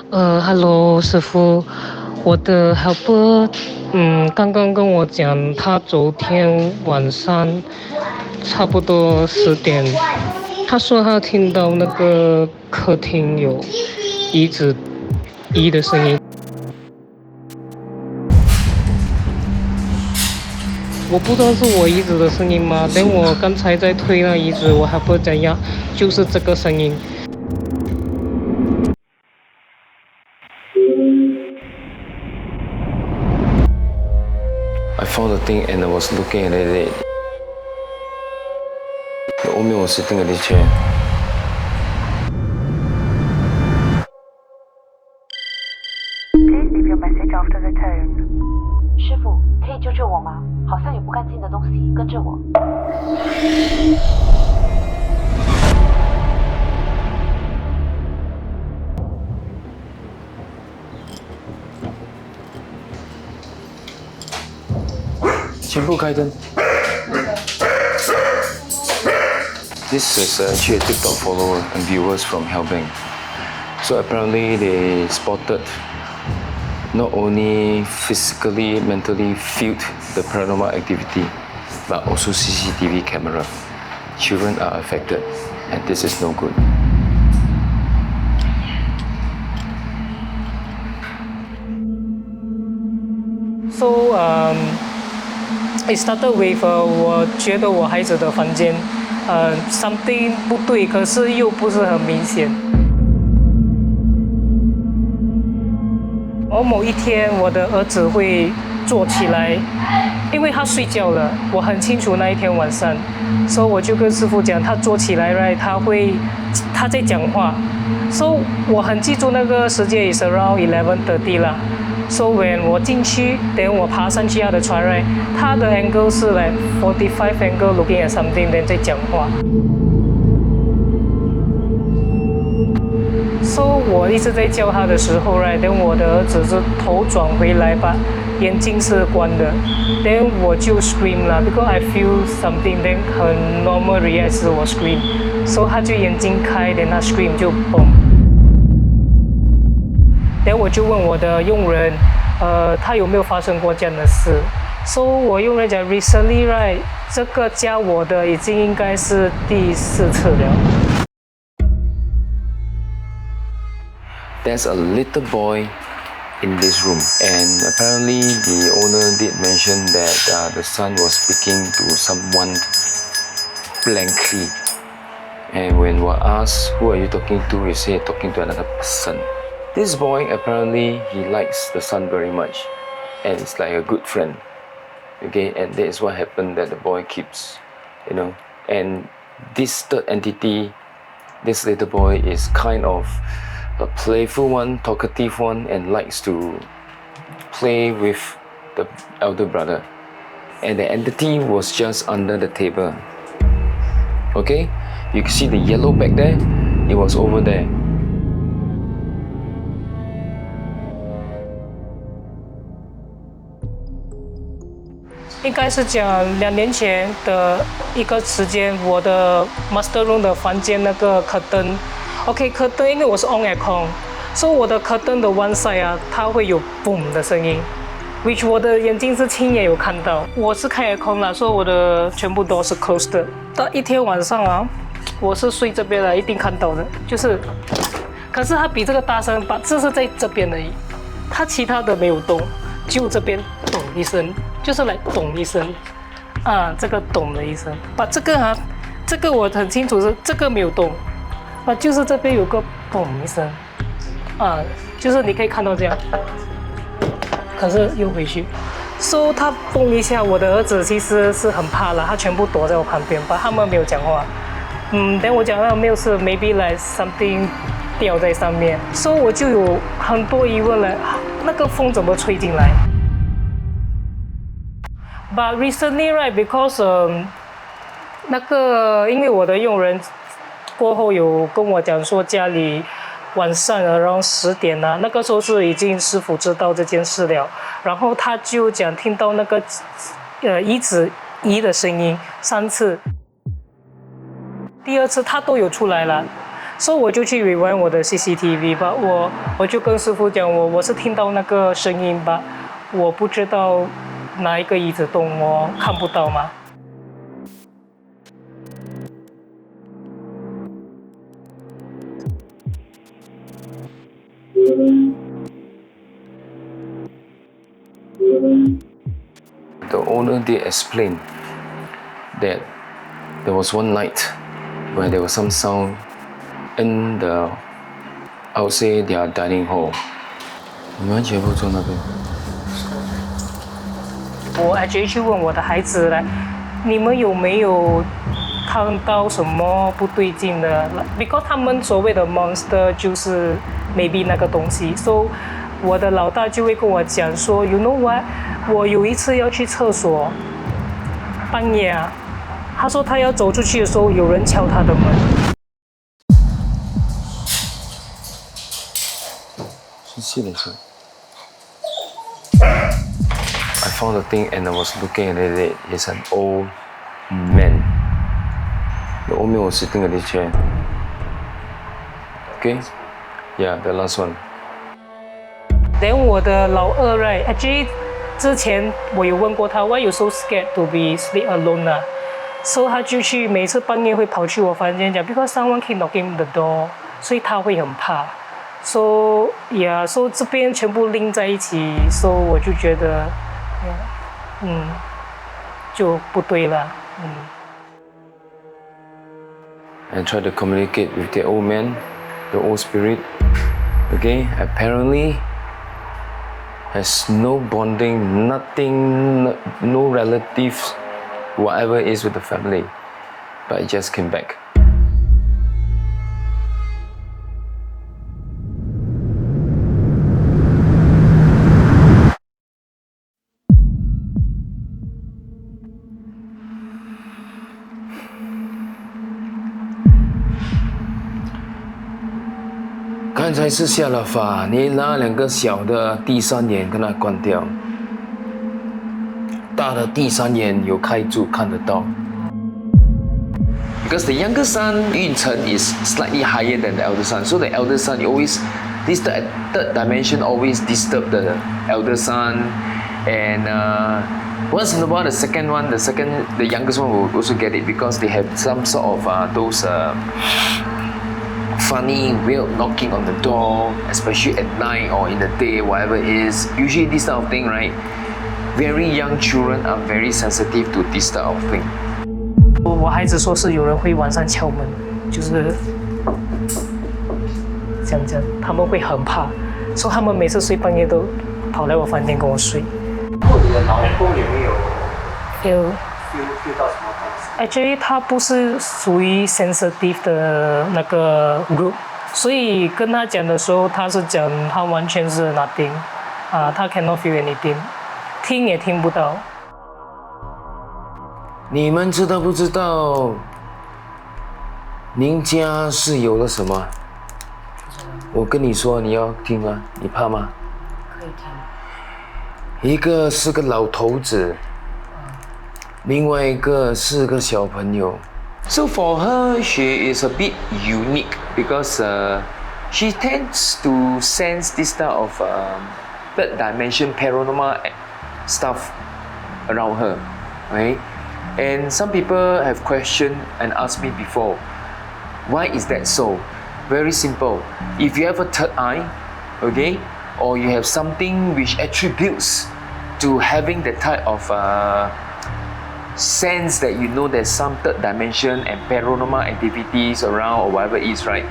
Hello，师傅，我的 helper，刚刚跟我讲，他昨天晚上差不多10点，他说他听到那个客厅有椅子移的声音，我不知道是我椅子的声音吗？等我刚才在推那椅子，我还不怎样，就是这个声音。I found the thing and I was looking at it. The old man was sitting at his chair. Please leave your message after the tone. 师傅，可以救救我吗？好像有不干净的东西跟着我。全部开灯。This is actually a TikTok follower and viewers from Helbing. So apparently they spotted not only physically, mentally felt the paranormal activity, but also CCTV camera. Children are affected, and this is no good. So it started with 我觉得我孩子的房间something 不对，可是又不是很明显。某一天，我的儿子会坐起来，因为他睡觉了，我很清楚那一天晚上，所以我就跟师傅讲，他坐起来，right，他在讲话，所以我很记住那个时间 is around 11:30啦。So when 我进去，等我爬上去他的床，right，他的 angle 是like 45 angle looking at something，then 在讲话。So 我一直在叫他的时候，right，等我的儿子是头转回来吧，眼睛是关的，then 我就 scream 了 ，because I feel something，then 很 normal react 是我 scream，so 他就眼睛开，then 他 scream 就嘣。然后我就问我的佣人，他有没有发生过这样的事？So 我佣人讲 recently right， 这个加我的已经应该是第4次了。There's a little boy in this room, and apparently the owner did mention that the son was speaking to someone blankly. And when we're asked, who are you talking to? He said, talking to another person. This boy, apparently, he likes the son very much, and it's like a good friend. Okay, and that is what happened that the boy keeps, and this third entity, this little boy is kind of a playful one, talkative one, and likes to play with the elder brother. And the entity was just under the table. Okay, you can see the yellow back there, it was over there. 应该是讲2年前的一个时间，我的 master room 的房间那个客灯 ，OK， 客灯因为我是 on aircon， 所以我的客灯的 one side 啊，它会有 boom 的声音 ，which 我的眼睛是亲眼有看到。我是开 aircon 啦，所以我的全部都是 closed 的。到一天晚上啊，我是睡这边的，一定看到的，就是，可是它比这个大声，这是在这边而已，它其他的没有动，就这边咚一声。就是来咚一声，这个咚的一声，这个啊，这个我很清楚是这个没有动，就是这边有个嘣一声，就是你可以看到这样，可是又回去，so 他嘣一下，我的儿子其实是很怕了，他全部躲在我旁边，他们没有讲话，等我讲没有事 ，maybe like something 掉在上面，so 我就有很多疑问了，那个风怎么吹进来？ But recently, right, because 那个，因为我的佣人过后有跟我讲说，家里晚上around 10点啊，那个时候是已经师傅知道这件事了，然后他就讲听到那个椅子移的声音3次，第2次他都有出来了所以我就去 rewind 我的 CCTV 吧，我就跟师傅讲，我是听到那个声音吧，我不知道哪一个椅子动，我看不到嘛。The owner did explain that there was one night where there was some sound in the, I would say, their dining hall. 你们全部坐那边。我 actually 去问我的孩子来，你们有没有看到什么不对劲的 ？Because 他们所谓的 monster 就是 maybe 那个东西，so 我的老大就会跟我讲说 ，You know what？ 我有一次要去厕所，半夜啊，他说他要走出去的时候，有人敲他的门。I found the thing and I was looking at it. It's an old man. The old man was sitting at the chair. Okay? Yeah, the last one. Then 我的老二 right actually 之前我有问过他 Why you so scared to be sleep alone 啊 So 他就去每次半夜会跑去我房间讲 Because someone keep knocking the door 所以他会很怕 So yeah So 这边全部拎在一起 So 我就觉得就不对了And try to communicate with the old man, the old spirit. Okay? Apparently has no bonding, nothing, no relatives, whatever it is with the family. But it just came back. "刚才是下了法，你拿2个小的第3眼跟它关掉，大的第3眼有开住看得到。Because the younger son, Yun Chen, is slightly higher than the elder son. So the elder son always, this third dimension always disturb the elder son. And once in a while, the youngest one will also get it because they have some sort of those funny, weird knocking on the door, especially at night or in the day, whatever it is. Usually this type of thing, right? Very young children are very sensitive to this type of thing. 我孩子说是有人会晚上敲门，就是这样，他们会很怕，所以他们每次睡半夜都跑来我房间跟我睡。你的老公有没有有 feel 到什么东西？ ，actually 他不是属于 sensitive 的那个 group， 所以跟他讲的时候，他是讲他完全是 nothing， 他 cannot feel anything， 听也听不到。你们知道不知道您家是有了什么？我跟你说，你要听吗？你怕吗？可以听。一个是个老头子，另外一个是个小朋友。So for her, she is a bit unique because she tends to sense this type of third dimension paranormal stuff around her, right? And some people have questioned and asked me before, why is that so? Very simple. If you have a third eye, okay, or you have something which attributes to having that type of sense that you know there's some third dimension and paranormal activities around or whatever it is, right?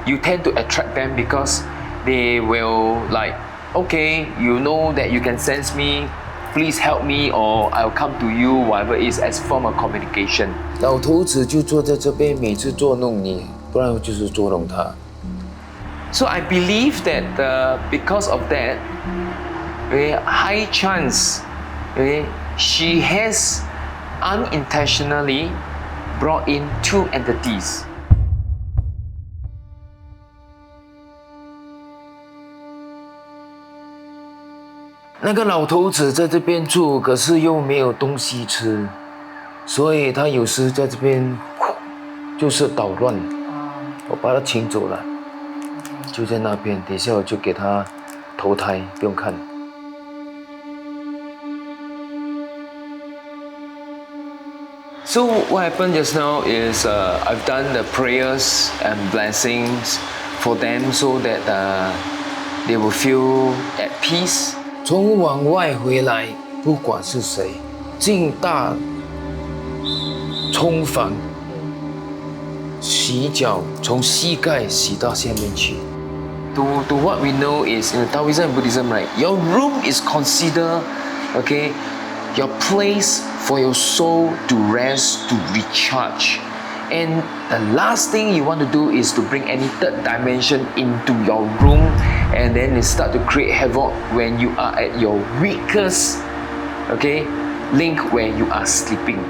You tend to attract them because they will like, okay, you know that you can sense me, please help me or I'll come to you, whatever it is, as form of communication. 老头子就坐在这边，每次捉弄你，不然就是捉弄他。So I believe that because of that, high chance, she has unintentionally brought in 2 entities. 那个老头子在这边住，可是又没有东西吃，所以他有时在这边就是捣乱。我把它请走了，就在那边。等一下我就给他投胎，不用看。So what happened just now is I've done the prayers and blessings for them so that they will feel at peace. 从往外回来，不管是谁，进大冲房，洗脚，从膝盖洗到下面去。To what we know is in Taoism and Buddhism, right? Your room is considered, okay, your place for your soul to rest, to recharge. And the last thing you want to do is to bring any third dimension into your room and then it start to create havoc when you are at your weakest, okay, link where you are sleeping.